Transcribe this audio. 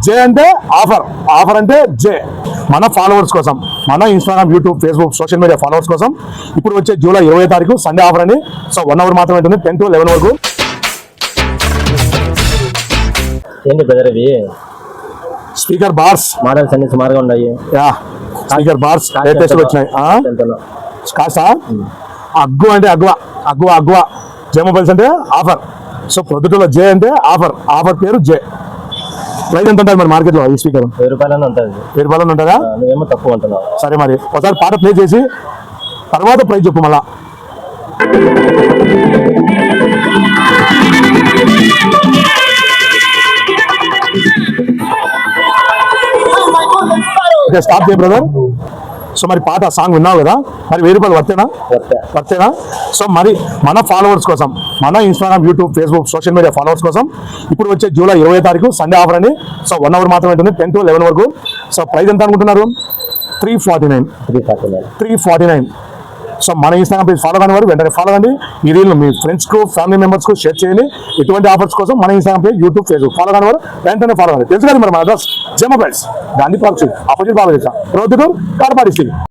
జే అంటే offer, offer అంటే జే. మన ఫాలోవర్స్ కోసం, మన Instagram, YouTube, Facebook social media followers కోసం ఇప్పుడు వచ్చే జూలై 20 తారీఖు సండే ఆఫర్ అని. సో 1 అవర్ మాత్రమే ఉంటుంది, 10 to 11 వరకు. ఏంటి బ్రదర్ ఇవి? స్పీకర్ బార్స్ మోడల్స్ అన్ని సుమారుగా ఉన్నాయి. యా, స్పీకర్ బార్స్ లేటెస్ట్ వచ్చినాయి. కాసా అగ్గు అంటే అగ్వా, అగ్వా అగ్వా. జే మొబైల్స్ అంటే ఆఫర్. సో ప్రొద్దుటలో జే అంటే ఆఫర్, ఆఫర్ పేరు జే. ప్రైస్ ఎంత ఉంటుంది మరి మార్కెట్లో ఈ స్పీకర్? 1000 రూపాయలనే ఉంటుంది. 1000 రూపాయలు ఉంటుందా? నువ్వేమో తక్కువ అంటున్నావు. సరే మరి ఒకసారి పాట ప్లే చేసి తర్వాత ప్రైస్ చెప్పు మళ్ళా. ఓకే, స్టాప్ చేయ బ్రదర్. సో మరి పాట సాంగ్ విన్నావు కదా, మరి 1000 రూపాయలు వర్తేనా? సో మరి మన ఫాలోవర్స్ కోసం, మన Instagram, YouTube, Facebook social media followers కోసం ఇప్పుడు వచ్చే జూలై 20 తారీఖు సండే ఆఫర్ అని. సో 1 అవర్ మాత్రమే ఉంటుంది, 10 to 11 వరకు. సో ప్రైస్ ఎంత అనుకుంటున్నారు? 349. సో మన ఇన్స్టాగ్రామ్ పేజ్ ఫాలో కాని వారు వెంటనే ఫాలో కండి. ఈ రీల్ మీ ఫ్రెండ్స్ కు, ఫ్యామిలీ మెంబర్స్ కు షేర్ చేయండి. ఇటువంటి ఆఫర్స్ కోసం మన Instagram page, YouTube, Facebook follow కాని వారు వెంటనే ఫాలో కండి. తెలుసు కదా మరి మన అడ్రస్ జే మొబైల్స్, గాంధీ పార్క్, ఆపోజిట్ బాబు, ప్రొద్దుటూరు, కాడపాడి.